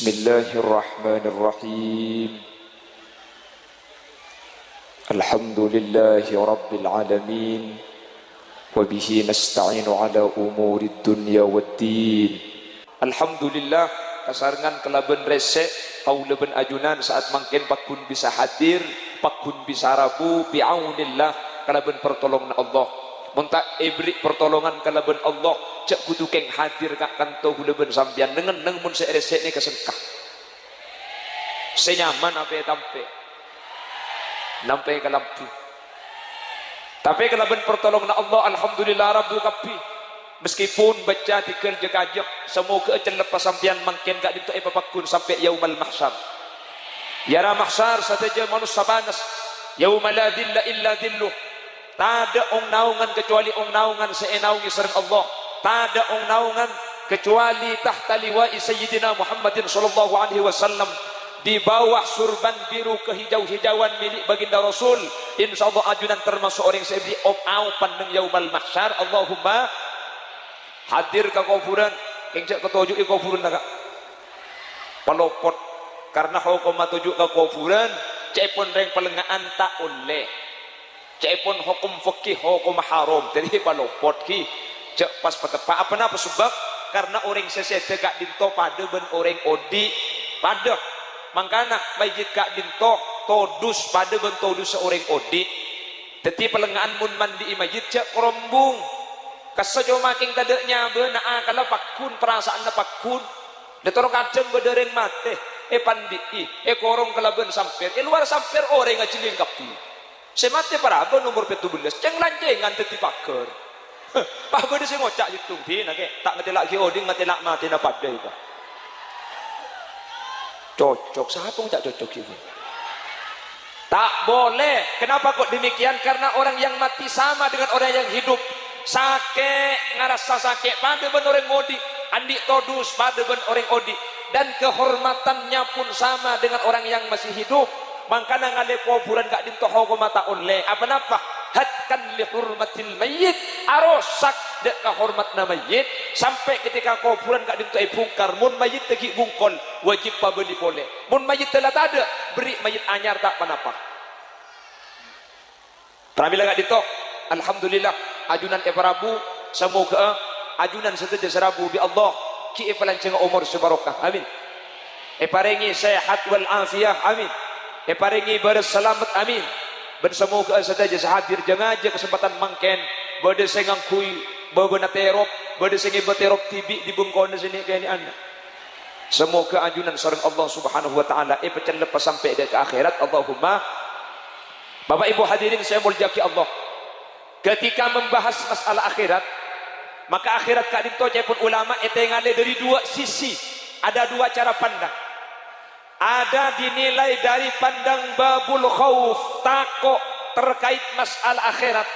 Bismillahirrahmanirrahim. Alhamdulillahi rabbil alamin. Wa bihi nasta'inu ala umurid dunya waddin. Alhamdulillah kasarengan kelaben resek kauleben ajunan saat mangken pakun bisa hadir, pakun bisa rabu bi'aunillah kelaben pertolongan Allah. Muntak ibrik pertolongan kalaben Allah cek kudu keng hadir kak kanto huleben sampian nengen neng mun seresek ni kesengkah senyaman apa tampe nampe ke lampu tapi kalaben pertolongan Allah alhamdulillah rabbu kapi meskipun baca tikel jekajak semoga ecen lepas sampian mangken kak ditu epapakun sampai yaumal mahsyar yara mahsyar sateja manusia panas yauma la dilla illa dilluh. Tak ada ong naungan kecuali ong naungan seenaungi sareng Allah. Tak ada ong naungan kecuali tahta liwa'i Sayyidina Muhammadin sallallahu alaihi wasallam, di bawah surban biru kehijau-hijauan milik baginda Rasul. Insyaallah ajunan termasuk orang yang di au pandeng yaumal mahsyar. Allahumma hadir ka kuburan engcek ketujuh ke kuburan nak palopot karena hukum tujuh ke kuburan cepon reng pelengaan tak oleh cepon hukum fikih hukum haram jadi palopot ki cek pas patepa apa napa sebab karena orang sesede kak dinto pada ben orang odi pada mangkana mayit kak dinto todus pada ben todus seorang odi teti pelengaan mun mandi mayit cek kerombung kasajo making tadeknya beunaa kalau pakun perasaan pakun detoro kadang bedereng mate pandi korong kalaben samper luar samper orang ngaciling kapi semate paraba nomor 17 ceng lanjengan teti paker pak bede sing ngocak hitung di nake tak ngetelak ki oding ngetelak mati na pada itu cocok siapa yang tak cocok itu tak boleh. Kenapa kok demikian? Karena orang yang mati sama dengan orang yang hidup. Sake ngarasa sake pada ben orang odi andi todus pada ben orang odi dan kehormatannya pun sama dengan orang yang masih hidup. Mangkana ngale kuburan gak dintoho ko mata oleh apa-apa hatkan li hurmatil mayyit arosak dek kahormatna mayyit sampai ketika kuburan gak dintoh bungkar mun mayyit tegi bungkol wajib pabeli boleh mun mayyit telah tak ada beri mayyit anyar tak panapa pramila gak dintoh alhamdulillah ajunan Prabu semoga ajunan seteja serabu bi Allah ki pelanceng umur sebarokah amin paringi sehat wal afiyah amin paringi berselamat amin bersemoga sedaja sehadir jengaja kesempatan mangken bade sengang kui babena terop bade sengi beterop tibi di bengkone sini kene anda semoga ajunan sareng Allah subhanahu wa ta'ala pecen lepas sampai ke akhirat Allahumma. Bapak ibu hadirin saya mulyaki Allah, ketika membahas masalah akhirat maka akhirat kak dinto cepun ulama ngale dari dua sisi, ada dua cara pandang. Ada dinilai dari pandang babul khauf takut terkait masalah akhirat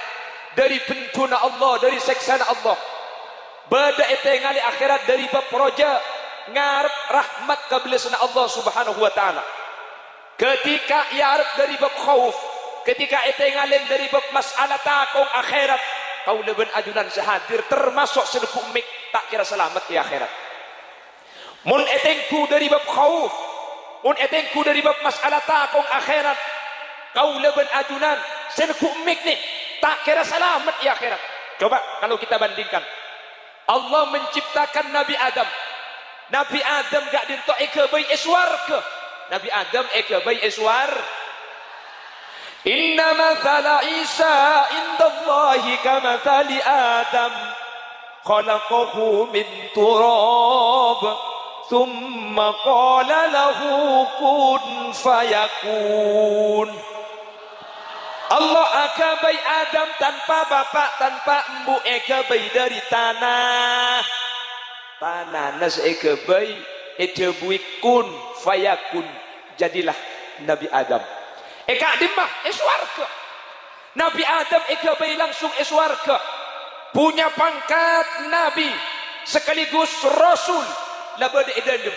dari bencana Allah dari seksana Allah beda ngali akhirat dari bab proja ngarep rahmat kabilasana Allah subhanahu wa ta'ala. Ketika yarep dari bab khauf ketika ngalen dari bab masalah takut akhirat kau leben ajunan sehadir termasuk sedekuk mik tak kira selamat di akhirat mun etengku dari bab khauf mun etengku dari bab masalah takung akhirat kau leben ajunan sedekuk mik nih tak kira selamat di akhirat. Coba kalau kita bandingkan Allah menciptakan Nabi Adam gak dinto eke bayi eswar ke Nabi Adam eke bayi eswar. Inna mathala Isa indallahi kamathali Adam khalaqahu min turab thumma qala lahu kun fayakun. Allah akabai Adam tanpa bapak tanpa embu ekabai dari tanah nas ekabai etebui kun fayakun jadilah Nabi Adam eka dimah eswarga Nabi Adam ekabai langsung eswarga punya pangkat Nabi sekaligus Rasul labad edandem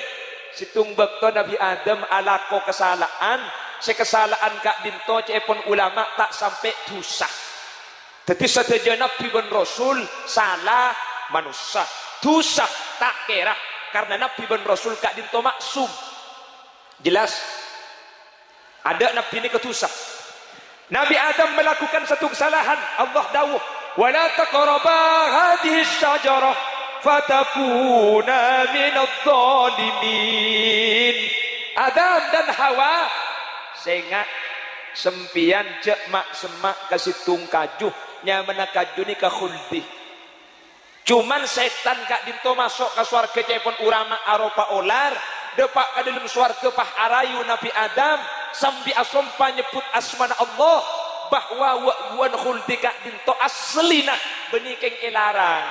situng bakto Nabi Adam alako kesalahan sekesalahan kak dinto cepon ulama tak sampai dosa tapi seteja Nabi ben Rasul salah manusia dosa tak kira karena Nabi ben Rasul kak dinto maksum. Jelas ada Nabi ini ketusah. Nabi Adam melakukan satu kesalahan, Allah dawuh wala taqraba hadhihi syajarah fatakuna minadh dhalimin. Adam dan Hawa sengak sempian cek mak semak kasih tung kajuh nyamana kajuh ni ka khuldi. Cuman setan kak dinto masuk ke swarga cepon urama aropa olar depak ke dalam swarga pah arayu Nabi Adam sambil asompa nyebut asmana Allah bahwa wa'buan khuldi kak dinto aslina benikeng ilarang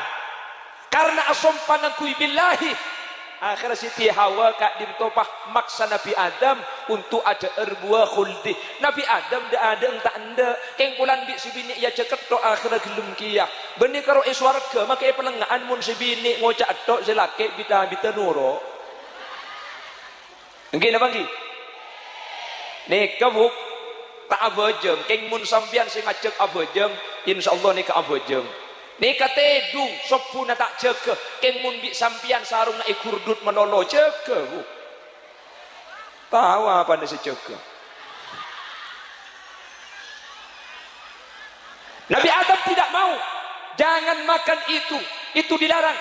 karena asompa ngakui billahi. Akhirnya Siti Hawa kak dimtopah maksa Nabi Adam untuk ada erbuah khuldi. Nabi Adam dah ada entah anda keng pulan bi si bini ya ceket to akhirnya gelum kiyah benih karo iswarga maka pelengaan mun si bini ngocak tok si laki bita nuro nggih napa nggih nika buk tak abojeng keng mun sampean sing ngajak abojeng insyaallah nika abojeng. Nika tedung sopuna tak jaga keng mun bi sampian sarung na ikurdut menolo jaga bu. Tahu apa nih sejaga. Nabi Adam tidak mau, jangan makan itu dilarang.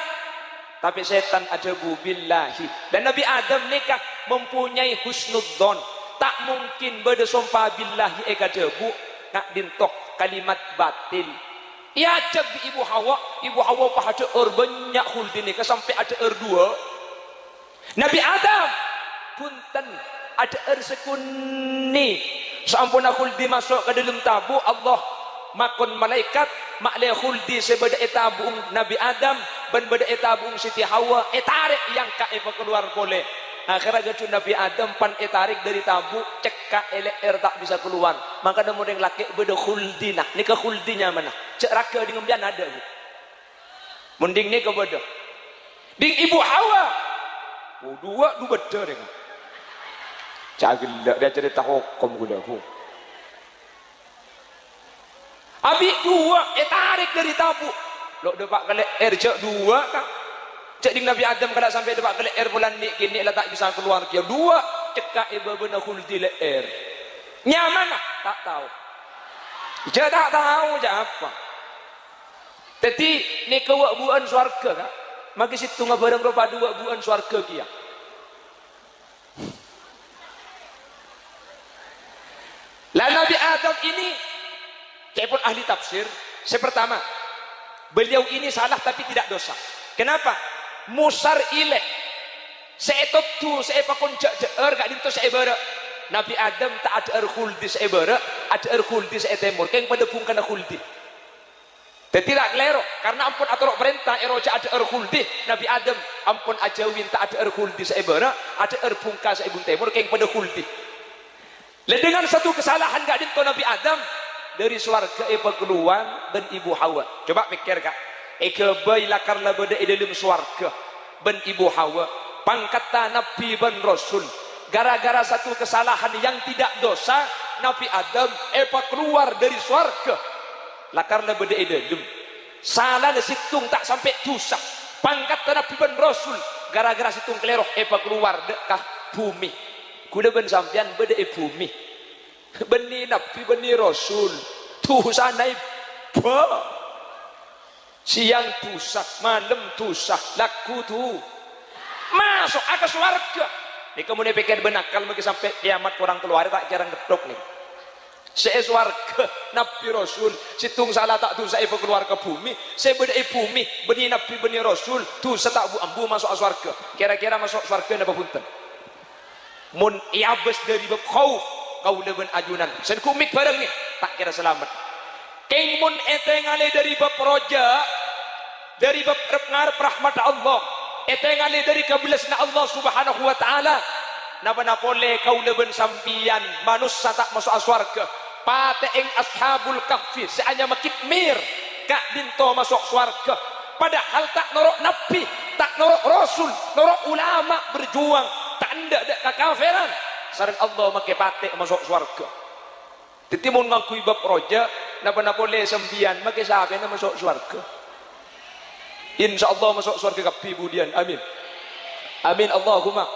Tapi setan ajabu billahi dan Nabi Adam nikah mempunyai husnudzon, tak mungkin beda sumpah billahi eka debu nak dintok kalimat batil. Ya cek di Ibu Hawa pah ada banyak khuldi nikah sampai ada dua. Nabi Adam punten ada sekuni sampuna khuldi masuk ke dalam tabu Allah makon malaikat makleh khuldi sebeda etabung Nabi Adam ban beda etabung Siti Hawa tarik yang ka keluar boleh. Akhirnya gacu Nabi Adam pan tarik dari tabu cekak LR tak bisa keluar. Maka ada yang laki beda khuldi nah. Ini ke khuldinya mana? Cek raka di ngembian ada. Mending ni ke beda. Ding Ibu Hawa. Oh, dua beda dengan. Cagil dia cerita hukum gula. Abi dua tarik dari tabu. Lo depak kali cek dua kan. Cek ding Nabi Adam kalau sampai depak ke leher bulan ni kini lah tak bisa keluar dia dua cekak ibu benar khuldi leher nyaman lah tak tahu je tak tahu je apa jadi ni kewakbuan swarga kan maka situ ngabarang rupa dua buan swarga kia lah Nabi Adam ini cek pun ahli tafsir pertama beliau ini salah tapi tidak dosa. Kenapa? Musar ilek seetot tu seepakon jer gak dinto seebara Nabi Adam tak ada khuldi seebara ada khuldi seetemur keng pada pun kana khuldi tidak kelero karena ampun aturok perintah eroja ada khuldi Nabi Adam ampun ajawin tak ada khuldi seebara ada pungka seebun temur keng pada khuldi dengan satu kesalahan gak dinto Nabi Adam dari swarga keluar dan Ibu Hawa coba pikir kak baiklah karena beda dalam swarga ben Ibu Hawa pangkata Nabi ben Rasul gara-gara satu kesalahan yang tidak dosa Nabi Adam keluar dari swarga lah karena beda dalam salah de situng tak sampai dosa pangkata Nabi ben Rasul gara-gara situng keleroh keluar dekah bumi kuda ben sampean beda bumi beni Nabi beni Rasul tuh sanai siang tusak malam tusak laku tu masuk ke swarga ni kemudian pikir benakal mungkin sampai kiamat orang keluar tak jarang gedok nih saya swarga Nabi Rasul situng salah tak tu saya keluar ke bumi saya beda bumi beni Nabi beni Rasul tu setak bu ambu masuk swarga kira-kira masuk swarga napa punten mun iabes dari bab khauf kau leben ajunan sen kumik bareng nih tak kira selamat keng mun etengale dari bab roja dari bab ngarep rahmat Allah etengale dari kabilasna Allah subhanahu wa ta'ala napa pole kau leben sampian manusia tak masuk swarga pate ing ashabul kahfi seanya makit mir kak dinto masuk swarga padahal tak norok nabi tak norok rasul norok ulama berjuang tak ndak kekafiran sareng Allah make pate masuk swarga titimun ngakui bab roja napa pole sampian make sabe masuk swarga insyaallah masuk surga kabeh budian amin Amin Allahumma.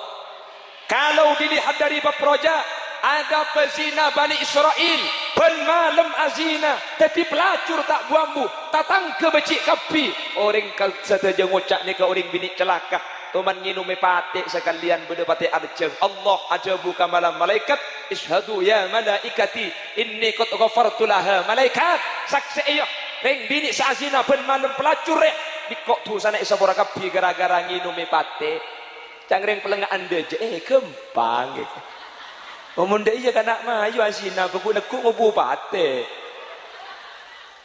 Kalau dilihat dari bab roja, ada pezina Bani Israel, penmalam azina, tapi pelacur tak buambu, tatang ke becik kapi. Orang kalau saja ngocak ni ke orang bini celaka. Tuman nginum pate sekalian berdepati arjeng. Allah ajabu ka malam malaikat, ishadu ya malaikati inni qad ghafartu laha. Malaikat saksi iya reng bini seazina penmalam pelacur rek dikok tu sana isa bora kapi gara-gara nginum pate. Cangreng pelengaan deje kempang gitu. Omong dia kan nak mayu azina beku lekuk ngobu pate.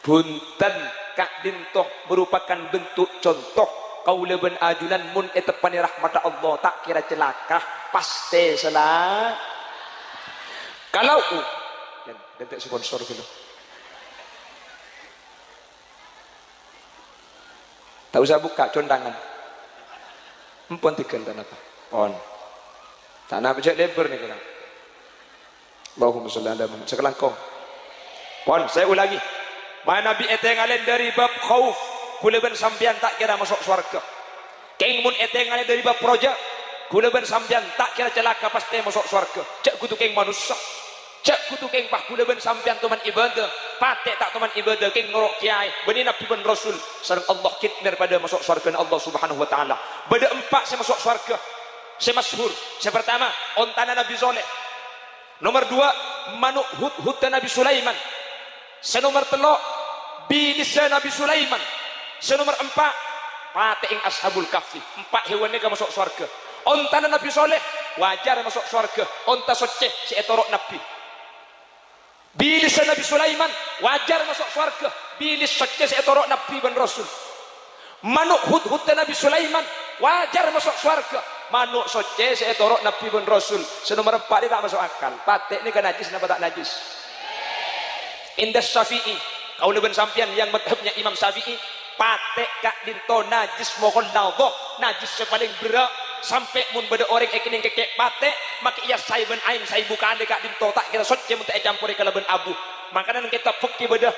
Punten Kak Dintoh merupakan bentuk contoh kaula ben ajunan mun etepani rahmat Allah tak kira celaka pasti salah. Kalau dan tak sponsor dulu. Tak usah buka condangan. Empon tikel dan apa? On. Tanah pecah lebar ni kena. Allahumma sholli ala Muhammad. Sekelangkong. On, saya ulangi. Mana Nabi etengalen dari bab khauf, kula ben sampean tak kira masuk surga. Keng mun etengalen dari bab proja, kula ben sampean tak kira celaka pasti masuk surga. Cek kutu keng manusia. Cek kutu keng pah kula ben sampean teman ibadah, patek tak teman ibadah keng ngorok kiai, benih Nabi ben Rasul sareng Allah kitner pada masuk surga Allah Subhanahu wa taala. Beda empat saya masuk surga. Saya masyhur. Saya pertama, ontana Nabi Soleh. Nomor dua, manuk hut Nabi Sulaiman. Saya nomor telok, bilis Nabi Sulaiman. Saya nomor empat, pateing ashabul kahfi. Empat hewan ni masuk surga. Ontana Nabi Soleh, wajar masuk surga. Onta soceh, si etorok Nabi. Bilis Nabi Sulaiman, wajar masuk surga. Bilis soceh, si etorok Nabi dan Rasul. Manuk hut Nabi Sulaiman, wajar masuk surga. Manuk soce saya torok Nabi pun Rasul. Senomor 4 dia tak masuk akal. Patek ni kan najis kenapa tak najis? Indah Syafi'i, kau lebih sampian yang madhabnya Imam Syafi'i, patek kak dinto najis mohon naudh, najis sepaling berat sampai mun beda orang ekening kekek patek, maka ia saya ben ain saya bukan kak dinto tak kira soce mun tak campur ke laban abu. Makanya kita fikir beda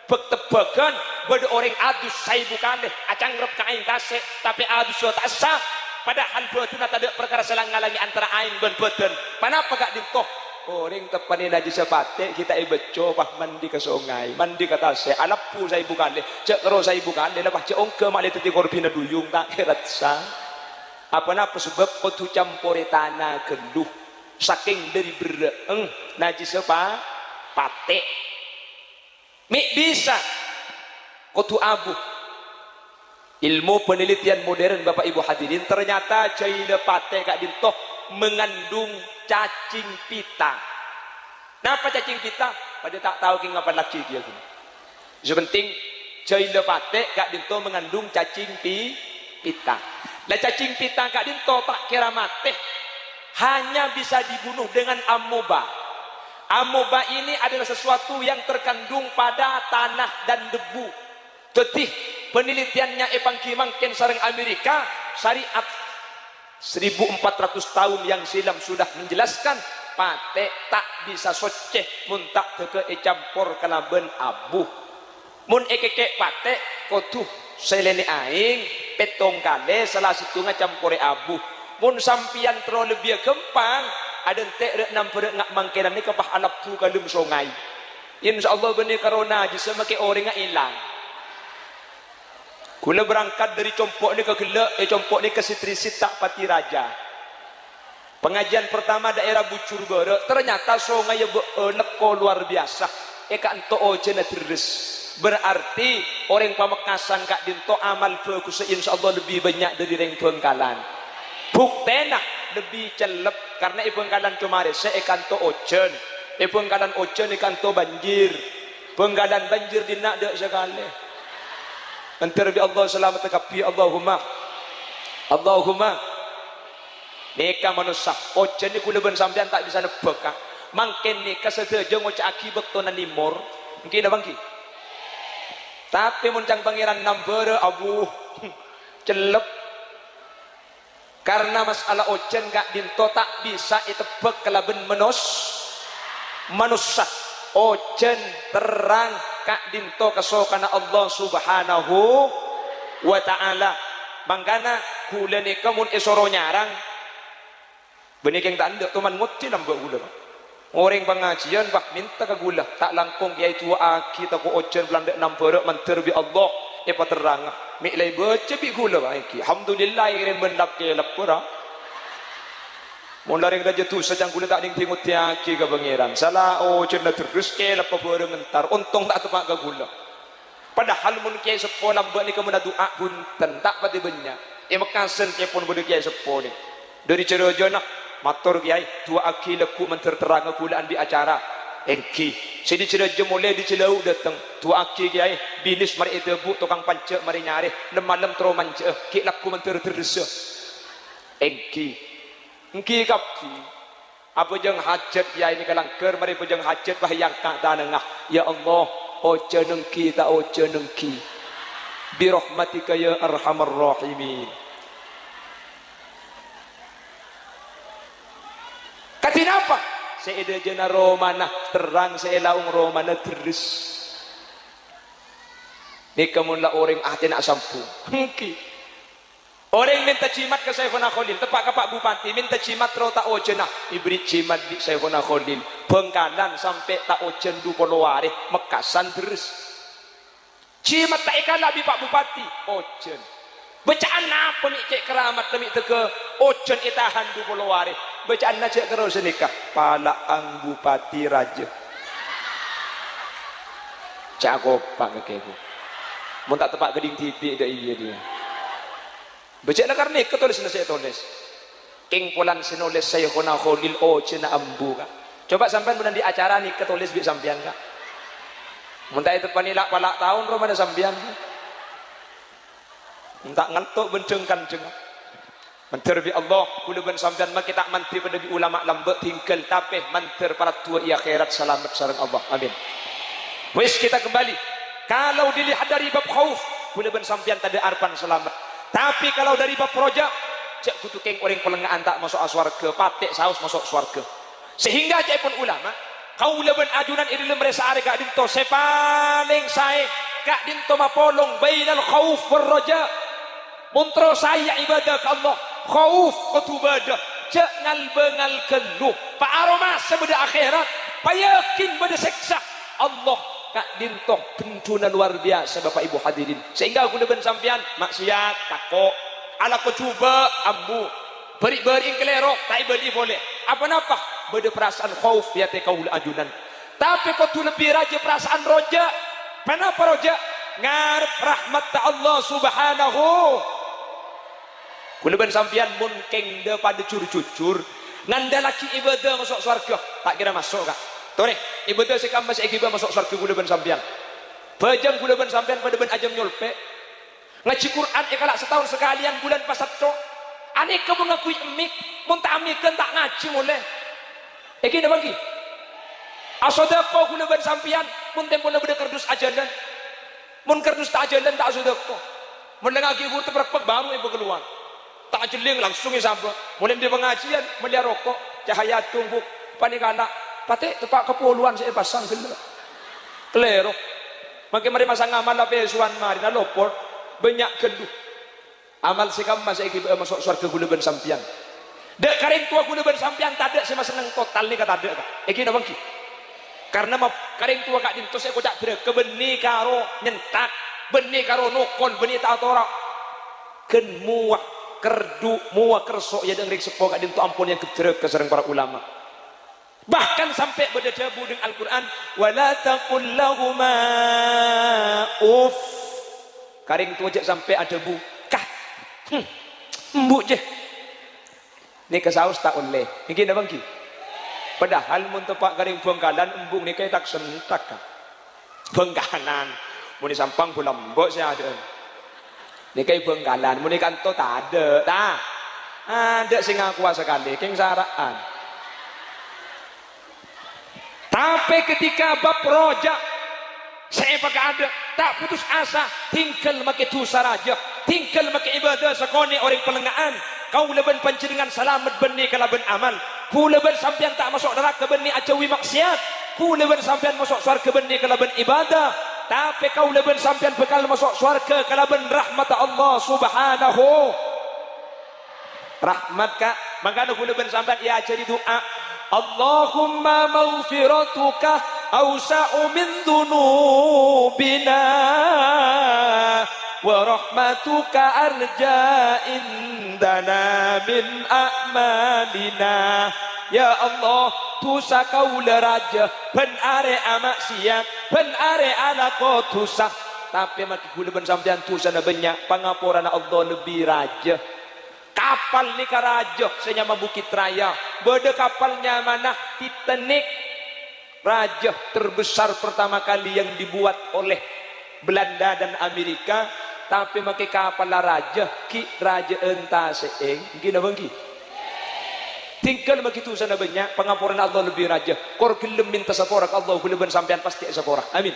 tebakan beda orang adus saya bukan deh acang rep ka ain tasik tapi adus tak sah. Padahal betul tak ada perkara selang-ngalangi antara ain dan badan. Kenapa gak dintoh? Orang tepani najis sepate kita ibeco bah mandi ke sungai, mandi ke tasik. Alapu saya bukan deh, cek kero saya bukan deh. Lepas cek ongke malah teti korbina duyung tak herat sah. Apa sebab kau tu campuri tanah geluh, saking dari bereng najis apa? Pate. Mik bisa kau tu abu. Ilmu penelitian modern Bapak Ibu hadirin ternyata cair pate kak dintoh mengandung cacing pita. Kenapa cacing pita? Pada tak tahu king apa laki dia gini. Sepenting cair pate kak dintoh mengandung cacing pita. Lah cacing pita kak dintoh tak kira mati, hanya bisa dibunuh dengan amoeba. Amoeba ini adalah sesuatu yang terkandung pada tanah dan debu. Tetih penelitiannya Epangkimangken sareng Amerika syariat 1400 tahun yang silam sudah menjelaskan pate tak bisa soceh mun tak teke campur kalaben abu. Mun ekeke pate kotu selene aing petong kale salah situnga campure abu. Mun sampian tro lebih kempang ada entek rek nampere ngak mangkenan ni kepah alapu kalem songai. Insyaallah benih corona ji semake orang ngak ilang. Kula berangkat dari compok ni ke Gelek, compok ni ke Sitrisit tak Pati Raja. Pengajian pertama daerah Bucur Gore, ternyata sungai leko luar biasa. Eka ento ojena terus. Berarti orang Pamekasan kak dinto amal bagus insyaallah lebih banyak dari reng Bengkalan. Buktena lebih celep karena Bengkalan cumare se eka ento ojen. Bengkalan ojen eka ento banjir. Bengkalan banjir dinak dek sekali. Antara bi Allah selamat tekapi Allahumma neka manusia ojen ni kula ben sampean tak bisa nebak mangken neka sedeje ngoc akibat tonan limor mungkin dah bangki tapi muncang pangeran nambere abu celep karena masalah ojen gak dinto tak bisa itebak kelaben manusia ojen terang kak dinto kesokana Allah Subhanahu wa ta'ala. Mangkana kula ni kamun esoro nyarang benih keng tak ndak tuman ngoti lambak gula orang pengajian bah minta ke gula tak langkong kiai tua aki tak ko ocen belanda nampere manter bi Allah paterang mi lay baca bi gula ba iki alhamdulillah keren bendap ke lepura mun laring raja tu sajang gula tak ding tingut aki ke pangeran salah ocen na terus ke lepa bere mentar untung tak tepak ke gula padahal mun kiai sepo lambak ni kemun doa punten tak pati banyak mekasen kiai pun bede kiai sepo ni dari cerojo nak matur kiai tua aki leku menterterang gulaan di acara engki sidi cerojo mulai di celau datang tua aki kiai binis mari itu bu tukang pancek mari nyari malam tro mance ki laku menterterse engki kapi apa jeng hajat kiai ni kalangker mari pejeng hajat bahayang ka tanengah ya Allah oce nengki tak oce nengki bi rahmatika ya arhamar rahimin. Katina apa? Seeda jena romana terang seelaung romana terus. Ni kamun la orang atin asampu. Hengki. Orang minta cimat ke Syekhuna Khalil, tepak ke Pak Bupati minta cimat ro tak ojena, ibri cimat di Syekhuna Khalil. Bengkalan sampai tak ojen du poloware, mekasan terus. Cimat tak ikala bi Pak Bupati, ojen. Bacaan apa ni cek keramat demi teke ojen itahan du poloware. Bacaan na cek kero senikah palaang bupati raja cak gopak ke kebu mun tak tepak geding titik dah iya dia bacaan nak karena ketulis na saya tulis king pulan sinulis Syekhuna Khalil cina ambu kak coba sampai bulan di acara ni ketulis bi sampian kak mun tak itu panilak palak tahun romana sampian mun tak ngantuk bencengkan jengak manter bi Allah kula ben sampean mak kita mantri pada bi ulama lambe tinggal tapi manter para tua i akhirat selamat sareng Allah amin. Wis kita kembali kalau dilihat dari bab khauf kula ben sampean tadi arpan selamat tapi kalau dari bab roja cek kutu keng orang pelengaan tak masuk aswarga patek saus masuk swarga sehingga cek pun ulama kaula ben ajunan iri meresa are kak dinto sepaling sae kak dinto mapolong bainal khauf war roja muntro saya ibadah ke Allah khauf kutubadah cek ngal keluh pak aroma sebeda akhirat payakin beda seksa Allah kak dintoh pentunan luar biasa Bapak Ibu hadirin sehingga aku ben sampean maksiat takok ala ko cuba ambu beri kelero tak beli boleh apa-apa beda perasaan khauf ya te kaul ajunan tapi kau tu lebih raja perasaan roja kenapa roja ngarep rahmat Allah subhanahu kula ben sampean mun keng de pada cur-cucur ngandalaki ibadah masuk surga tak kira masuk kak tore ibadah sekam masih ibadah masuk surga kula ben sampean bajang kula ben sampean pada ben ajam nyolpe ngaji Quran kalak setahun sekalian bulan pasat to ane ke mengakui emik mun tak amikan tak ngaji mulai iki dah bagi asodako kula ben sampean mun tempo na beda kardus ajalan mun kardus tak ajalan tak asodako mun lagi ibu terperpek baru ibu keluar tak jeling langsung sampai mulai di pengajian melihat rokok cahaya tumbuk panikana patek tepak kepuluhan saya pasang kelero makin mari pasang amal apa suan mari na lopor banyak keduh amal sikam masih ikut masuk surga gula ben sampian dek karing tua gula ben sampian tak ada saya seneng total ni kata ada kak iki bangki karena karing tua kak dinto saya kocak bere kebeni karo nyentak beni karo nukon beni tak torak ken muak kerdu muak kersok ya dengrik sepo kak dinto ampun yang kedrek kesereng para ulama bahkan sampai berdebu dengan Al-Quran wala taqul lahuma uff karing tua cek sampai ada bu kah mbuk je ni kesaus tak oleh ini dah bangki padahal mun tepak karing bengkalan embung ni kaya tak sentak kan bengkalan mun sampang bulan mbok saya ada ni kaya bengkalan mun kanto tak ada sing aku sekali keng saraan tapi ketika bab rojak saya pakai ada tak putus asa tinggal makai dosa raja tinggal makai ibadah sekoni orang pelengaan kau leben panjenengan selamat benih kalau ben amal ku leben sampean tak masuk neraka benih ajawi maksiat ku leben sampean masuk surga benih kalau ben ibadah tapi kau leben sampean bekal masuk surga kalau ben rahmat Allah subhanahu rahmat kak. Maka kula ben sampean ya jadi doa Allahumma maghfiratuka awsa'u min dhunubina wa rahmatuka arja indana min a'malina. Ya Allah, tusa kau leraja ben are amaksiat ben are ala ko tusa, tapi maki kula ben sampean tusa na banyak pangapuran Allah lebih raja. Kapal ni karaja senyama Bukit Raya, beda kapalnya mana Titanic, raja terbesar pertama kali yang dibuat oleh Belanda dan Amerika, tapi maki kapal raja ki raja entah seeng gina bangki tinggal begitu sana banyak pengampuran Allah lebih raja. Kor gelem minta saporak Allah kula ben sampean pasti saporak. Amin.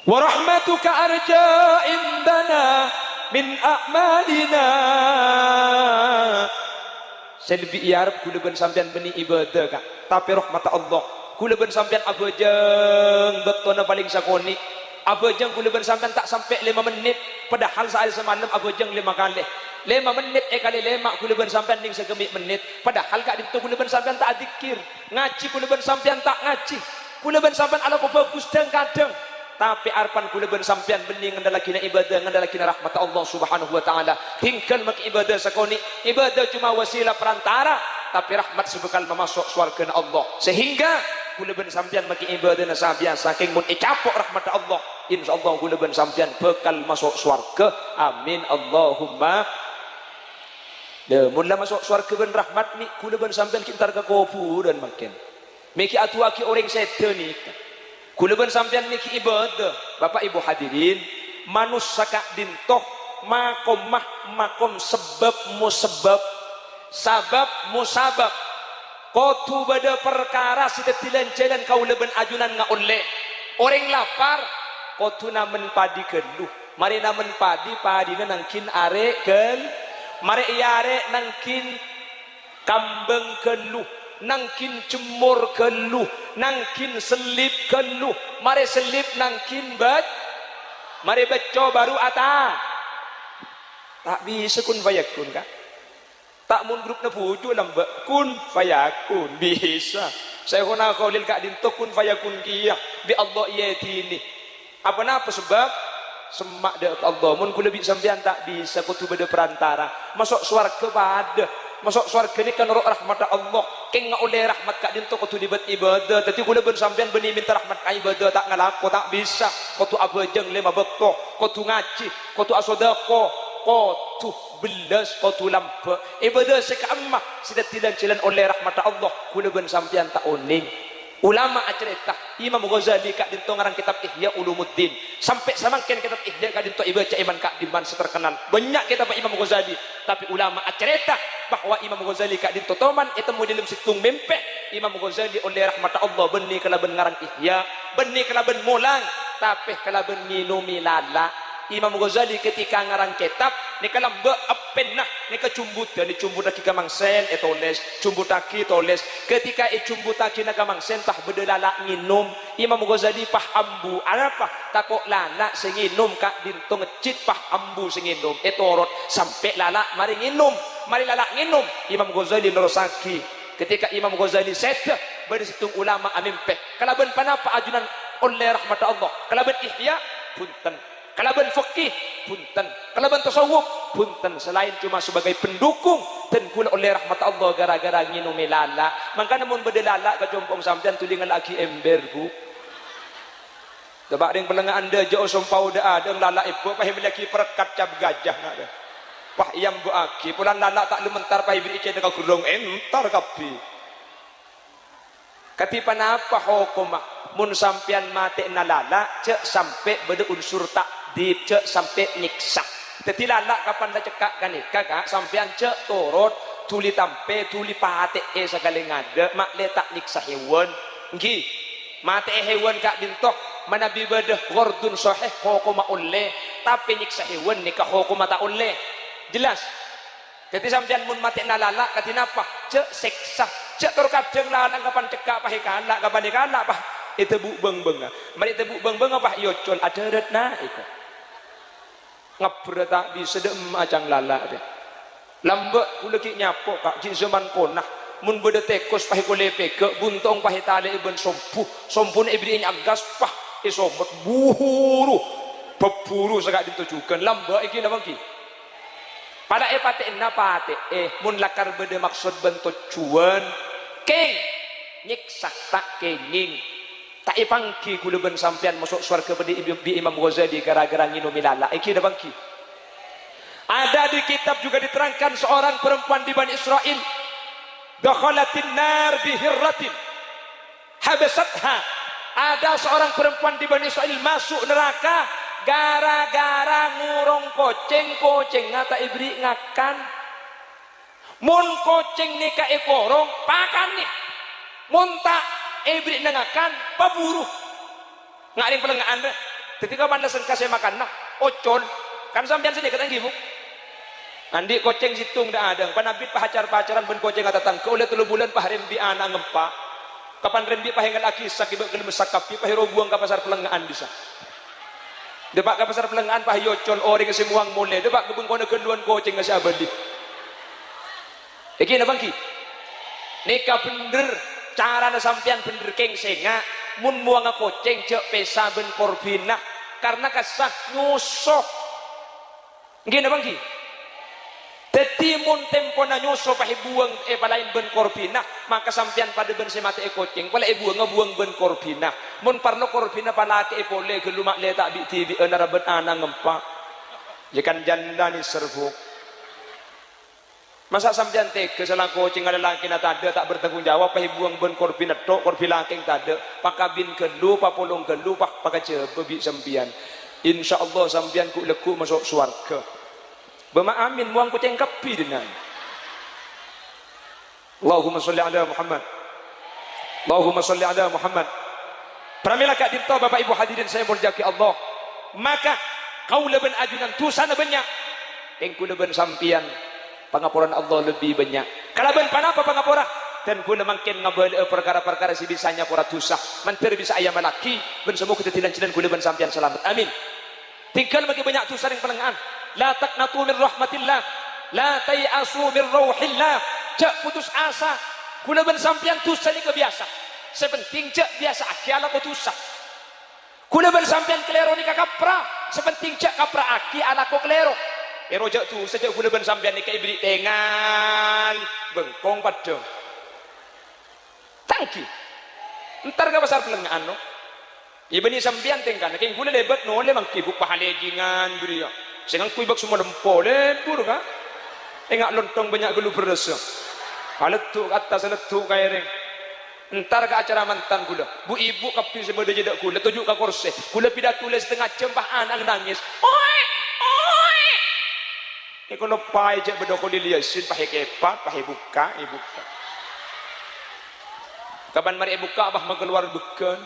Wa rahmatuka arja indana min a'malina. Selbi iarab kula ben sampean beni ibadah kak. Tapi rahmat Allah kula ben sampean abajeng betona paling sakoni. Abajeng kula ben sampean tak sampai 5 menit, padahal saat semalam abajeng 5 kali. 5 menit kali 5 kula ben sampean ning segemik menit, padahal kak ditu kula ben sampean tak zikir, ngaji kula ben sampean tak ngaji, kula ben sampean ala ko bagus dan kadang, tapi arpan kula ben sampean bening ngendalakina ibadah ngendalakina rahmat Allah Subhanahu wa taala. Tinggal mak ibadah sakoni, ibadah cuma wasilah perantara, tapi rahmat sebekal memasuk surga Allah. Sehingga kula ben sampean mak ibadah sabian saking mun icapok rahmat Allah, insyaallah kula ben sampean bekal masuk surga. Amin Allahumma. Mun lah masuk surga ben rahmat ni kula ben sampean kintar ke kuburan makin. Miki atuaki orang setan ni. Kula ben sampean miki ibadah. Bapak Ibu hadirin, manusia kak dintoh makom sebab musabab. Sabab musabab. Kotu bada perkara sida tilan jalan kau leben ajunan ngaule. Orang lapar kotu namen padi keluh. Mari namen padi na nangkin are kel. Mari iare nangkin kambing keluh, nangkin jemur keluh, nangkin selip keluh, mari selip nangkin mari beco baru ata. Tak bisa kun fayakun kak. Tak mun grup na puju lambak kun fayakun bisa. Saya kena kaulil kak dinto kun fayakun kia bi Allah yatini. Apa napa sebab? Semak dek Allah mun kula bi sampean tak bisa kutu beda perantara masuk swarga pada masuk swarga ni kan rahmat Allah keng oleh rahmat kak dinto kutu libat ibadah tapi kula ben sampean beni minta rahmat ka ibadah tak ngalako tak bisa kutu abajeng 5 bekto kutu ngaji kutu asodako kutu belas kutu lampa ibadah sekamah sidat tilan jalan oleh rahmat Allah kula ben sampean tak oning. Ulama acerita Imam Ghazali kak dinto ngarang kitab Ihya Ulumuddin sampai samakin kitab Ihya kak dinto ibaca iman kak diman terkenal banyak kitab Imam Ghazali, tapi ulama acerita bahwa Imam Ghazali kak dinto toman etemu dalam situng mempeh Imam Ghazali oleh rahmat Allah benih kalaban ngarang Ihya benih kalaban mulang tapi kalaban minumi lala. Imam Ghazali ketika ngarang kitab ni kalamba apenah ni kecumbut dan dicumbut lagi kamangsen etoles cumbut lagi toles ketika cumbut lagi na kamangsen tah bedelala nginum Imam Ghazali pah ambu apa takok lala senginum kak dinto ngecit pah ambu senginum etorot sampai lala mari nginum mari lala nginum Imam Ghazali nerosaki ketika Imam Ghazali sedeh bersitung ulama amimpeh kalaban panapa ajunan oleh rahmat Allah kalaban ihya punten kalaban fikih punten kalaban tasawuf punten selain cuma sebagai pendukung dan kula oleh rahmat Allah gara-gara nginum lala maka namun bedelala ka jompong sampean tulingan lagi ember bu debak ring pelengah anda jauh sompau dah ada lala ibu pahim lagi perekat cap gajah ada pah yang bu aki pulang lala tak lementar pahim beri ka gurung entar kapi katipan apa hukumah mun sampean mati nalala cek sampai beda unsur takdib cek sampai nyiksa teti lala kapan dah cekak kan kakak sampean cek torot tuli tampe tuli pate sekali ngada mak letak nyiksa hewan nggih mati hewan kak dintok mana bibadah gordun sahih hukuma oleh tapi nyiksa hewan nikah hukuma tak oleh jelas. Jadi sampean mun mati nalala katina apa cek seksa cek terkadang lala kapan cekak pah ikan kapan ikan pah itu bu beng mari itu bu beng apa yocon ada retna itu ngabret tak bisa dem acang lala deh Lambat kula ki nyapok kak jin zaman konah mun beda tekos pahe kole peke buntong pahe tale iben sompun ibri nyagas pah sombot buhuru pepuru sagak ditujukan lamba iki napa ki pada pate na pate mun lakar beda maksud bentuk cuan keng nyiksa tak kenging tak ipangki kula ben sampean masuk surga bedi Imam Ghazali gara-gara nginum milala iki napa ki. Ada di kitab juga diterangkan seorang perempuan di Bani Israel dakhalatin nar bihirratin habasatha. Ada seorang perempuan di Bani Israel masuk neraka gara-gara ngurung koceng ngata ibri ngakan. Mun koceng nika ekorong pakan nih. Mun tak ibri ngakan paburu. Ngaring pelengaan deh. Ketika pandasan kasih makan nah ocon kan sampean sini katang ibu. Andi koceng situng dah ada. Panabit pahacar-pacaran ben koceng atatang ke oleh 3 bulan paharembi anak ngempa. Kapan rembi pahengal aki sakibak kelem sakapi pahiro buang ke pasar pelengaan bisa. Depak ke pasar pelengaan pahiyocon ori ke semuang mole. Depak ke bengkona keduan koceng ke abadi. Iki na bangki. Nika bener cara na sampean bener keng senga mun muang koceng cek pesa ben korbina karena kasah nyusoh. Nggih na bangki. Teti mun tempo na nyuso pahi buang palain ben korbina maka sampean pada ben semate koceng pala buang ngabuang ben korbina mun parno korbina palaki pole gelumak le tak bi tibi enara ben ana ngempa jekan janda ni serbu masa sampean tege salah koceng ada laki na tada tak bertanggung jawab pahi buang ben korbina tok korbina king tada pakabin gelu papolong gelu pak pakace bebi sampean insyaallah sampean ku leku masuk surga. Bama amin muang ku cengkapi dengan Allahumma sholli ala Muhammad Allahumma sholli ala Muhammad. Pramila kak dinto Bapak Ibu hadirin saya mulyaki Allah maka kau leben ajunan tusana banyak engku leben sampian pangapuran Allah lebih banyak kalaban panapa pangapura dan guna mungkin ngabali perkara-perkara si bisanya pura tusah menteri bisa ayam laki ben semua ketetilan-tilan guna ben sampian selamat amin. Tinggal bagi banyak tusah yang pelengahan la taqnatu min rahmatillah la tayasu min rauhillah cak putus asa kula ben sampean tusah ni kebiasa sepenting cak biasa aki ala ko tusah kula ben sampean klero ni kapra sepenting cak kapra aki ala ko klero ero jak tu sejak kula ben sampean ni kai beli tengan bengkong padang tangki entar ka pasar pelengahan no ibani sampean tengkan keng kula lebat no le mang kibuk pahalejingan beriya sengang kuibak semua dempol lebur ka engak lontong banyak gelu beres aletuk atas aletuk kaya reng entar ke acara mantan kula bu ibu kapi sebeda jedak kula tujuk ke kursi kula pidato tulis setengah jam bah anak nangis oi ni kalau pai je bedo ko diliasin pahe kepat pahe buka ibuka kapan mari buka abah mengeluar bukan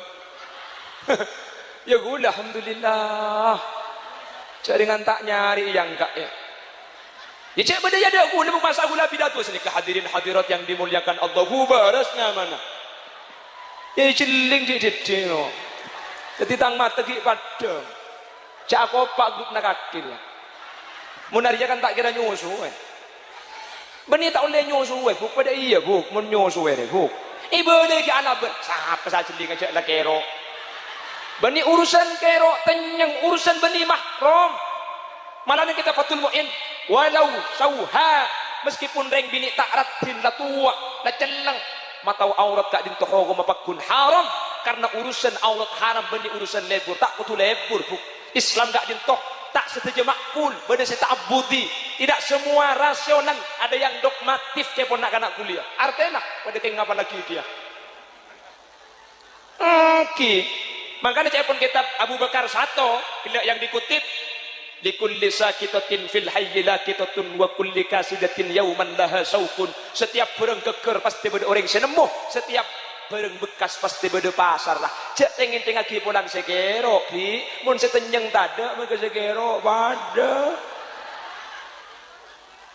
ya gula alhamdulillah jaringan tak nyari yang kak ya ya cek beda ya dak gula masa gula pidato sini ke hadirin hadirat yang dimuliakan Allahu barasnya mana ya celing di no jadi tang mata ki padang cak aku pak grup nak akil ya munaria kan tak kira nyusu beni tak oleh nyusu buk pada iya buk mun nyusu buk ibu ni ki anak ber sapa sa celing cak la kero bani urusan kero tenyeng urusan bani mahram malah kita fatul mu'in walau sauha meskipun reng bini tak ratin la tua la celeng matau aurat tak dintoho mapakun haram karena urusan aurat haram bani urusan lebur tak kutu lebur Islam gak dintoh tak setuju makul bani saya tak abudi tidak semua rasional ada yang dogmatif cepon nak anak kuliah artinya pada tengah apa lagi dia makanya cek pun kitab Abu Bakar 1 yang dikutip likulli sakitatin fil hayyi laqitatun wa kulli kasidatin yauman laha saukun setiap barang geger pasti beda orang senemuh setiap barang bekas pasti beda pasar lah cek tengin tengah kipulan sekero ki mun setenyeng tada maka sekero pada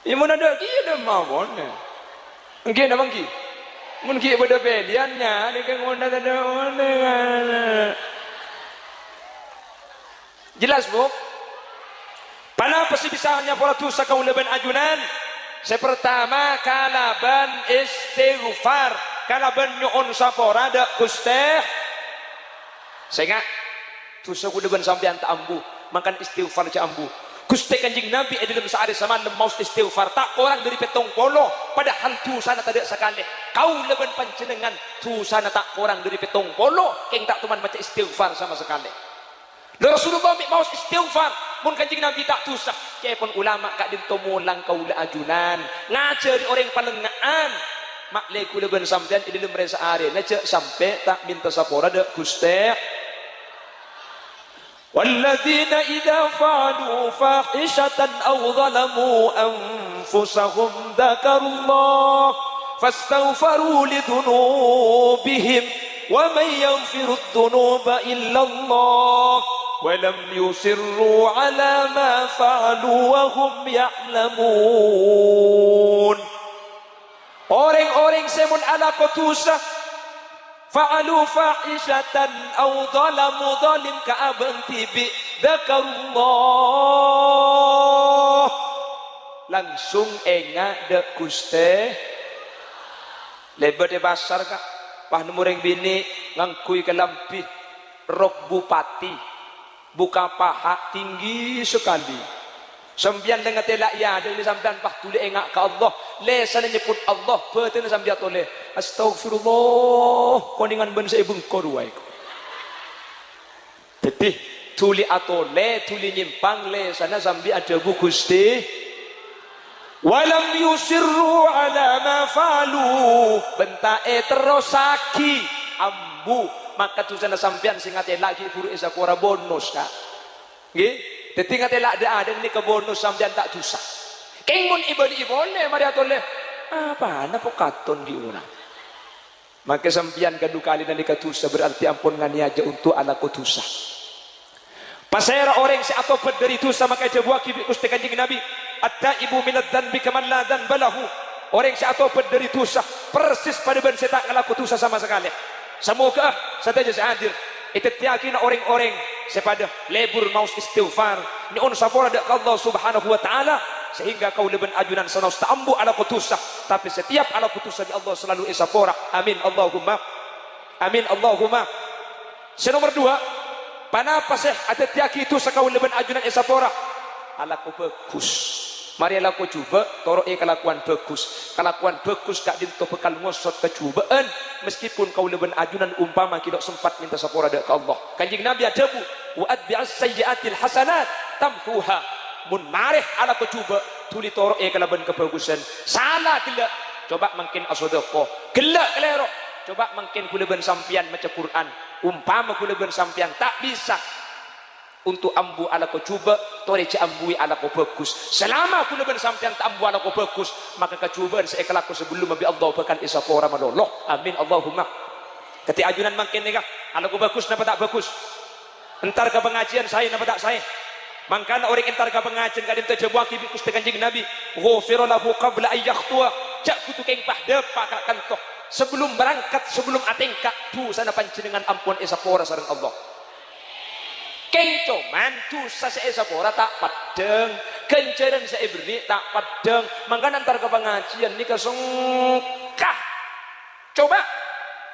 imun ada ki ada mawon nggih na bangki mun ki beda peliannya ni kan onda tada ona jelas bu panapa sih bisa hanya pola tusa kau leben ajunan Sepertama kalaban istighfar, kalaban nyuun sapora da Gusti. Saya tu sagudeban sampean tak ambu, makan istighfar ca ambu. Gusti Kanjeng Nabi dalam sehari semalam mau istighfar tak orang dari petong polo, padahal tu sana tak ada sekali. Kau leban panjenengan tu sana tak orang dari petong polo, keng tak tuman baca istighfar sama sekali. Rasulullah mau istighfar, mun Kanjeng Nabi tak tusah. Kaya pun ulama kak dinto mulang kaula ajunan, ngajari orang palengaan. Mak leku leban sampean di dalam resa are, nace sampai tak minta sapora de Gusti. Walladzina idza fa'alu fahishatan aw zalamu anfusahum dzakarullah fastaghfaru lidhunubihim wa man yaghfiru dzunuba illa Allah wa lam yusirru ala ma fa'alu wa hum ya'lamun. Orang-orang semun ala kotusa fa'alu fa'ishatan aw zalamu zalim ka'abanti bi dzakarullah langsung enga de Gusti lebar de basar kak pah nemureng bini ngangkui ke lampi rok bupati buka paha tinggi sekali. Sambian dengan telak ya dari sambian pah tuli engak ke Allah lesan nyebut Allah betul sambian tole astagfirullah koningan ben saya bengkor wae tetih tuli atole tuli nyimpang lesana sambian ada bu Gusti walam yusirru ala ma falu bentae terosaki ambu maka tu sana sambian sing ate lagi buru esa pora bonus kak nggih. Tetingat elak ada ni ke bonus sampean tak tusah. Keng mun ibadi boleh mari atole. Apa na pokaton di una. Maka sampean kadu kali dan dikatusa berarti ampun ngani aja untuk anak kutusa. Pasera orang si atau pederi tusa maka jabuah kibi Gusti Kanjeng Nabi. At-taibu minadz dzanbi kaman la dzanba lahu. Orang si atau pederi tusa persis pada ben setak ngalaku tusa sama sekali. Semoga saja hadir. Itu yakin orang-orang sepada lebur mau istighfar ni on sapora dak Allah Subhanahu wa taala sehingga kau leben ajunan sanos tambu ala putusah tapi setiap ala putusah di Allah selalu isapora. Amin Allahumma amin Allahumma. Nomor 2 panapa seh ada tiaki itu sakau leben ajunan isapora ala ku bagus. Mari ala ku coba toro kelakuan bagus kak dinto bekal ngosot kecubaan meskipun kau leben ajunan umpama kita sempat minta sapora dak Allah. Kanjeng Nabi adabu wa atbi'as sayyi'atil hasanat tamhuha mun marih ala ku coba tuli toro kelaban kebagusan salah gelak coba mungkin asodako gelak kelero coba mungkin ku leben sampian maca Quran umpama ku leben sampian tak bisa untuk ambu ala ko cuba tore ci ambui ala ko bagus selama aku leben sampean tak ambu ala ko bagus maka kecubaan saya kelaku sebelum Nabi Allah bahkan isapora madollah. Amin Allahumma. Ketika ajunan makin nikah ala ko bagus napa tak bagus entar ke pengajian saya napa tak saya mangkana orang entar ke pengajian kadim terjebuah kibi Gusti Kanjeng Nabi ghufira lahu qabla ay yakhtua jak kutu keng pahde pak kantoh sebelum berangkat sebelum atengka tu sana panjenengan ampun isapora sareng Allah. Keng cuman dosa seesapora tak padeng kenceran seibri tak padeng maka nanti ke pengajian ni kesengkah coba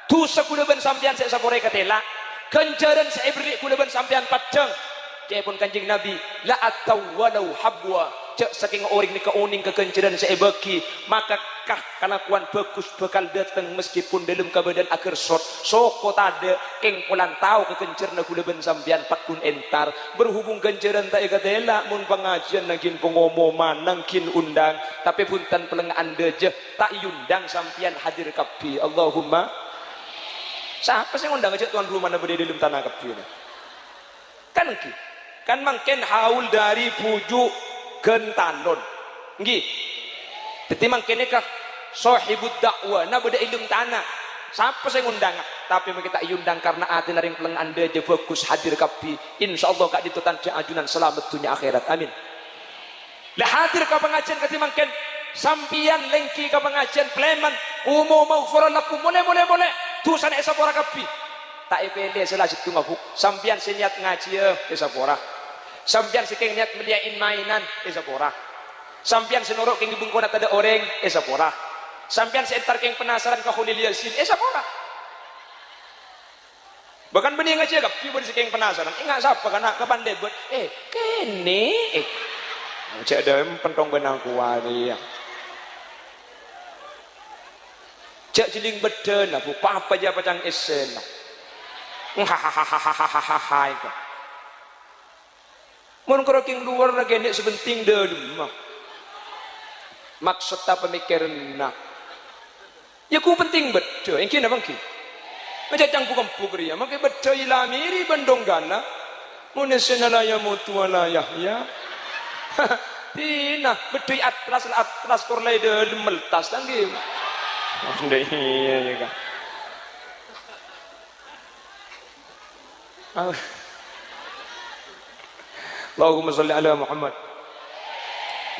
dosa kuleban sampian seesapora ketela kenceran seibri kuleban sampian padeng kaya pun Kanjeng Nabi la atau walau habwa cek saking orang ni keuning kekenceran seibaki maka kah kelakuan bagus bakal datang meskipun dalam keadaan akhir soko tade keng pulang tahu kekencerna kuleban sampian pakun entar berhubung kenceran tak ikatela mun pengajian nangkin pengomoman nangkin undang tapi punten pelengaan deje tak yundang sampian hadir kapi. Allahumma siapa sih undang aja tuan rumah nabede dalam tanah kapi kan mungkin haul dari pujuk gentalon nggih dadi mangkene kah sahibud dakwah na beda ilmu tanah siapa saya ngundang tapi kita undang karena ati naring peleng anda je bagus hadir kapi insyaallah kak ditutan ajunan selamat dunia akhirat. Amin. Lah hadir ka pengajian kati mangken sampian lengki ka pengajian pleman umu maghfirah lakum boleh tusan esa pora kapi tak ipele selasit tunggu sampian seniat ngaji esa pora sampian sikeng niat meliain mainan esa pora Sampian senuruk keng bengkona tada orang sapora. Sampian seentar keng penasaran ka Khalil Yasin sapora. Bahkan benih nga siya kapi benih keng penasaran. Enggak sapa kana kapan debut. Kene cek ada pentong benang kuari ya. Cek jiling beden aku papa aja pacang esen. Hahaha itu. Mun kroking luar lagi nek sebenting deulem. Maksud apa pemikiran ya ku penting bedo yang kina bangki macam cangpu kempuk ria makai bedo ilamiri bandong gana munesenalaya mutualaya ya tina bedo atlas korlai de meltas tanggi iya juga Allahumma salli ala Muhammad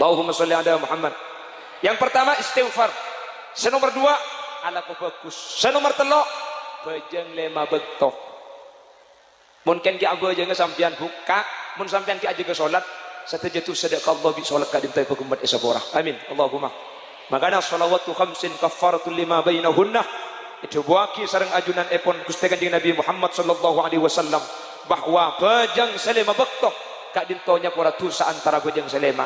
Allahumma salli ala Muhammad. Yang pertama istighfar. Senomor dua ala ku bagus. Senomor telo bejeng lema betok. Mungkin ki abu aja sampean buka, mun sampean ki aja ke salat, satajatu sedekah Allah bi salat kadim tay pagumat isapora. Amin. Allahumma. Makana shalawatu khamsin kaffaratul lima bainahunna. Itu buaki sareng ajunan epon Gusti Kanjeng Nabi Muhammad sallallahu alaihi wasallam bahwa bejeng selema betok kadim tonya pora dosa antara bejeng selema.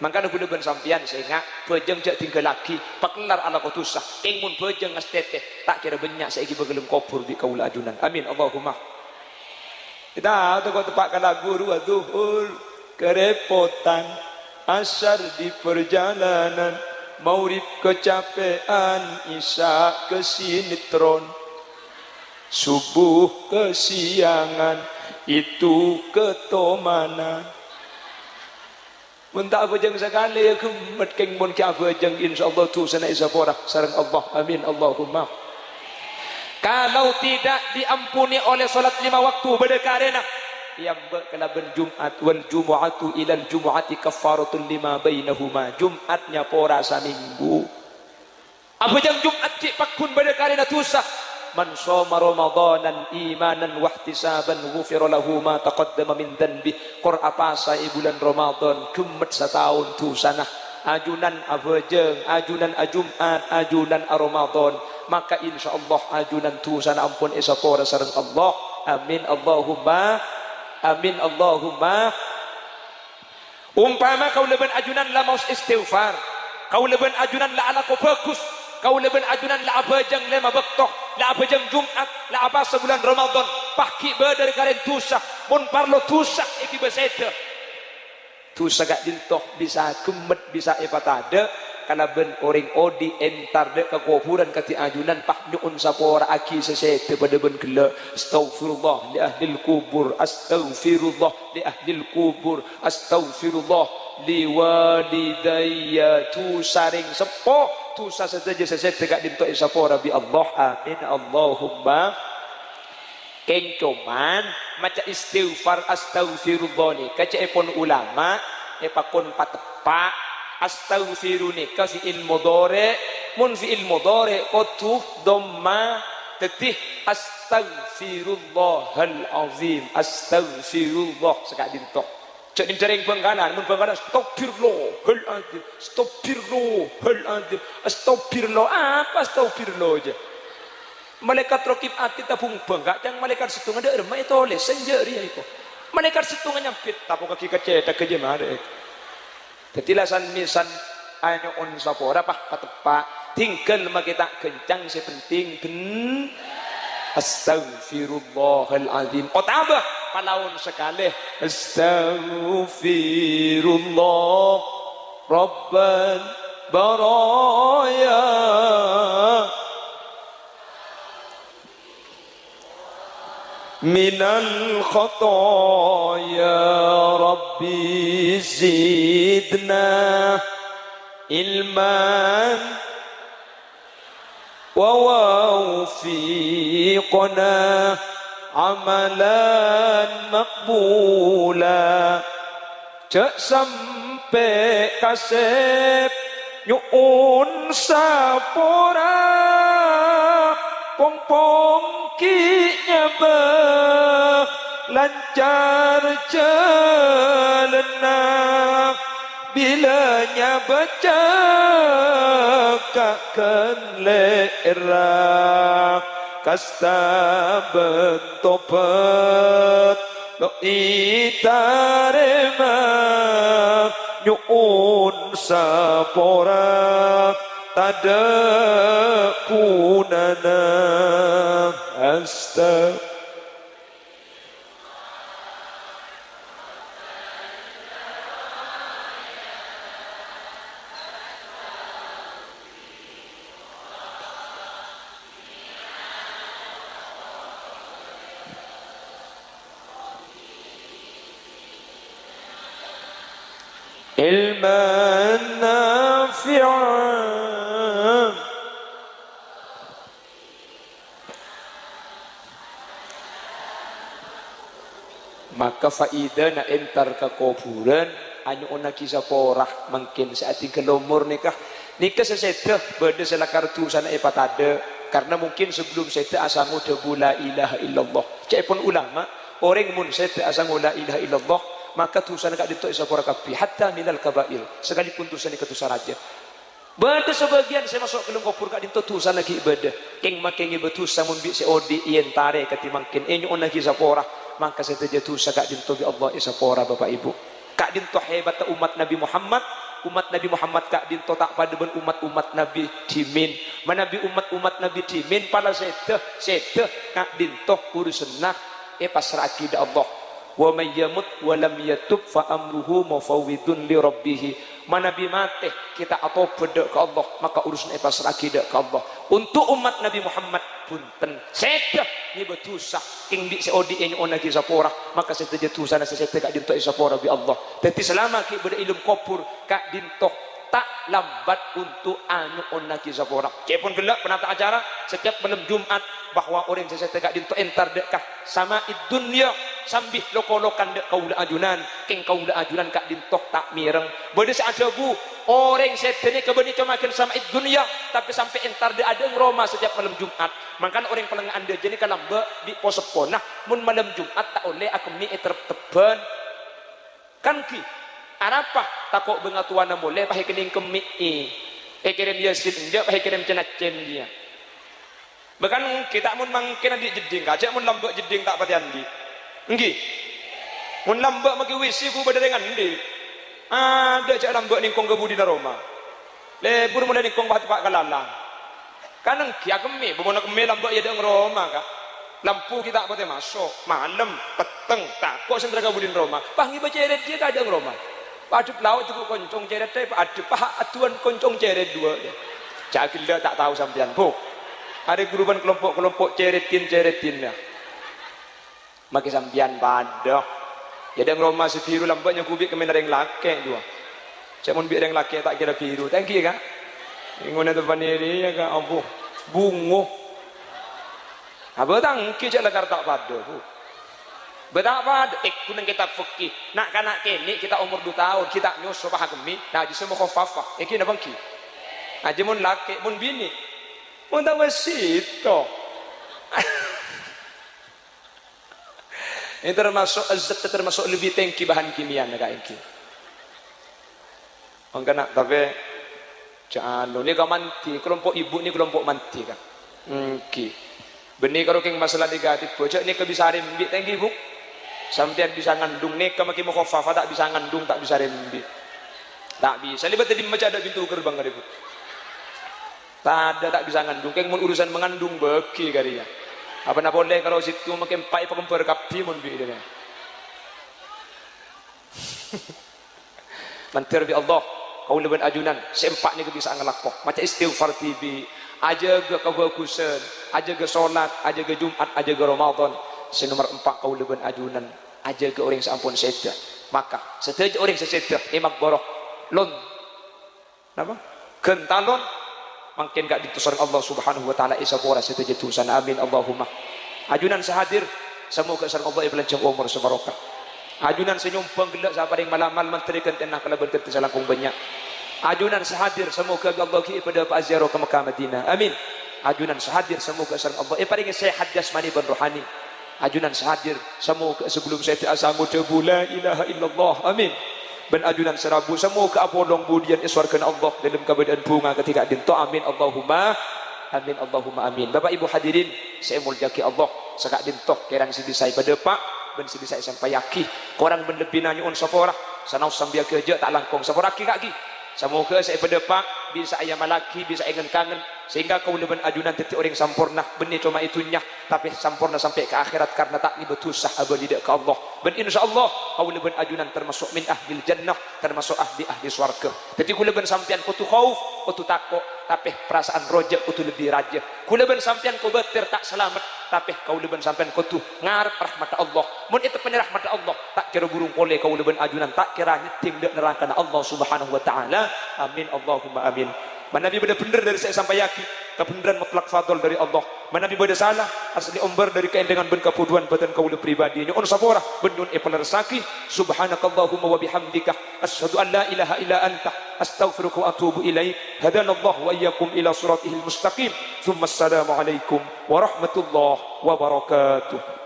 Mangkana gula ben sampian sehingga bejeng jak tinggal lagi paklar ala kotusah ingmun bejeng astete tak kira banyak saiki begelem kubur di kaula ajunan amin Allahumma kita tu kau tepak kala guru zuhur kerepotan asar di perjalanan maurib kecapean isya kesinetron subuh kesiangan itu ketomanan. Munta abajang sekali ya kemet keng mun ki abajang insyaallah tu sana isapora sareng Allah amin Allahumma. Kalau tidak diampuni oleh salat 5 waktu berdekarena yang kalaban Jumat wal jumu'atu ilal jumu'ati kaffaratul lima bainahuma Jumatnya pora saminggu. Abajang Jumat cik pakun berdekarena tusah man shoma ramadanan imanan wahtisaban ghufira lahu ma taqaddama min dhanbi qur'a pasa bulan Ramadan jumat setahun tu sana ajunan abajeng ajunan ajumat ajunan Ramadan maka insyaallah ajunan tu sana ampun isapora sareng Allah amin Allahumma amin Allahumma. Umpama kau leben ajunan la maus istighfar kau leben ajunan la ala ko bagus kau leben ajunan la abajang lema bektoh la abajang Jumat la apa sebulan Ramadan pahki dari karen tusah mun parlo tusah iki besete tusah gak dintoh bisa kemet bisa epatade kana ben orang odi entar de ke kuburan kati ajunan pah nyuun sapora aki sesete pada ben gela astaghfirullah li ahlil kubur astaghfirullah li ahlil kubur astaghfirullah li walidayya tu saring sepo tu sasaja sesete gak dinto isapora bi Allah amin Allahumma. Keng cuman maca istighfar astaghfirullah ni kaca epon ulama epakon patepak astaghfiruni ka fi'il mudhari mun fi'il mudhari qatu dhamma tetih astaghfirullahal azim astaghfirullah sekak dinto cek incereng bangkanan mun bangkanan astagfirullahal azim astagfirullahal azim astagfirullah apa astagfirullah aja. Malaikat rokib ati tabung bangga yang malaikat setungan ada remai tole senja dia itu malaikat setungan nyampit tapu kaki keceta ke jemare ketilasan misan ayo on sapora pah patepak tinggal makita kencang sepenting ben astaghfirullahal azim otambah palaun sekali astaghfirullah rabbal baraya minal khotoya rabbi zidna ilman wa wawfiqna amalan makbula cek sampai kasep nyuun sapora pong-pong nyabah lancar celana bilanya bercakapkan lera kasta bentobat lo itarema nyuun sapora tada kunana astagfirullah. Ilman nafi'an maka faida na entar ke kuburan anyo ona kisah porah mungkin saat kelomor nikah seseda beda salah kartu sana epatade karena mungkin sebelum seta asangu debu la ilaha illallah cepon ulama orang mun seta asangu la ilaha illallah maka tulisan kak ditok isa pora kapi hatta minal kabair sekalipun tulisan ke tulisan aja bada sebagian saya masuk ke dalam kopur kak ditok tulisan lagi ibadah keng makengi betul samun bi seodi ien tare katimangkin enyo on lagi sapora maka saya terjadi tulisan kak ditok bi Allah isa pora bapak ibu kak ditok hebat umat Nabi Muhammad kak ditok tak pada ben umat Nabi dimin manabi umat Nabi dimin pada sete kak ditok urusenah pasrah akidah Allah wa may yamut wa lam yatub fa amruhu mufawwidun li rabbih manabi mate kita atau beda ke Allah maka urusan pasrah akidah ke Allah untuk umat Nabi Muhammad punten sedah ni betusah king di seodi enyo ona ki sapora maka seteja tusana sesete kak dinto sapora bi Allah tapi selama ki beda ilmu kubur kak dinto tak lambat untuk anu ona ki sapora cepon gelak penata acara setiap malam Jumat bahwa orang sesete kak dinto entar dekah sama dunya sambih lokolokan dek kaula ajunan king kaula ajunan kak dintok tak mireng bode saada bu orang setene kebeni comakeun sama dunia tapi sampai entar de ada Roma setiap malam Jumat makan orang pelengah anda jadi kalamba di posepona mun malam Jumat tak oleh aku mi terteban kan ki arapa takok bengatuana boleh pahe kening kemi kirim yasin dia pahe kirim cenacen dia bahkan kita mun mangkin di jeding aja mun lambek jeding tak pati andi nggih mun lambek maki wisi ku badarengan ndi ada cak lambek ning kong gebudi na Roma lebur mun ning kong bahat pak kalalang kaneng ki akemi bumona kemi lambek ya deng Roma kak lampu kita pati masuk malam peteng tak kok sentra gebudi Roma pangi baceret dia kadang Roma padep laut cukup koncong ceret teh adep pah atuan koncong ceret dua cak gila tak tahu sampean bu ada guruban kelompok-kelompok ceretin ya maki sambian pada ya dan Roma sebiru lambaknya kubik kemen ada yang laki dua cak mun bi yang laki tak kira biru thank you kak ngone tu paniri ya kak ampuh bungo apa tang ki cak lekar tak pada bu betapa kuneng kita fikih nak kanak kene kita umur 2 tahun kita nyusul pahami nah di semua khafafah iki napa ki aja mun laki mun bini mun tak wasito ini termasuk azat termasuk lebih tinggi bahan kimia kayak ini makanya tapi jangan ini kau manti kelompok ibu ini kelompok manti kan benih kalau keng masalah negatif bocah ini kebisaran mbik tinggi bu sampai bisa ngandung nih kalau makin mau fafa tak bisa ngandung tak bisa rembi tak bisa libat tadi macam ada pintu gerbang kali bu tak bisa ngandung keng mun urusan mengandung beki kali ya apa nak boleh kalau situ makin pai pekempur kapi mun bi dia mantir bi Allah kau lebih ajunan sempak ni bisa ngelakok macam istighfar tibi aja ke kebagusan aja ke solat aja ke Jumat aja ke Ramadan nomor 4 kau lebih ajunan aja ke orang seampun sedah maka setelah orang sesedah emak borok lon apa gentalon makin gak ditusan Allah subhanahu wa ta'ala isa pora setuju tusan amin Allahumma ajunan sehadir semoga kesan Allah ibalanjang umur sebarokah ajunan senyumpang gelak sabar yang malamal menterikan tenang kalau berkata salangkung banyak ajunan sehadir semoga Allah ki pada Pak Aziaro ke Mekah Madinah amin ajunan sehadir semoga kesan Allah paling sehat jasmani dan rohani ajunan sehadir semoga sebelum saya asal muda la ilaha illallah amin ben ajunan serabu semua ke apolong budian iswarkan Allah dalam keadaan bunga ketika dinto. Amin Allahumma amin Allahumma amin. Bapak Ibu hadirin saya muljaki Allah sekak dinto kerang sidi saya pada pak ben sidi saya sampai yaki korang ben lebih nanya on sapora sanau sambil kerja tak langkong sapora ki kaki semoga saya pada pak bisa ayam malaki bisa ingin kangen sehingga kau lebih ajunan titik orang sempurna benih cuma itunya tapi sempurna sampai ke akhirat karena tak dibetusah abadi ke Allah ben insyaallah kau lebih ajunan termasuk min ahli jannah termasuk ahli swarga. Jadi kau lebih sampean kau tu khauf kau tu takut tapi perasaan rojak kau tu lebih raja kau lebih sampean kau betir tak selamat tapi kau lebih sampean kau tu ngarep rahmat Allah mun itu penyerah rahmat Allah tak kira burung pole kau lebih ajunan tak kira nyetim dek neraka Allah subhanahu wa ta'ala. Amin Allahumma amin. Mana Nabi benar dari saya sampai yakin kebenaran mutlak fadl dari Allah. Mana Nabi beda salah asli umbar dari keendengan ben kepuduan badan kaula pribadi nya on sabora bendun epal resaki subhanakallahumma wa bihamdika asyhadu an la ilaha illa anta astaghfiruka wa atubu ilaik. Hadanallahu wa iyyakum ila siratihil mustaqim. Tsumma assalamu alaikum warahmatullahi wabarakatuh.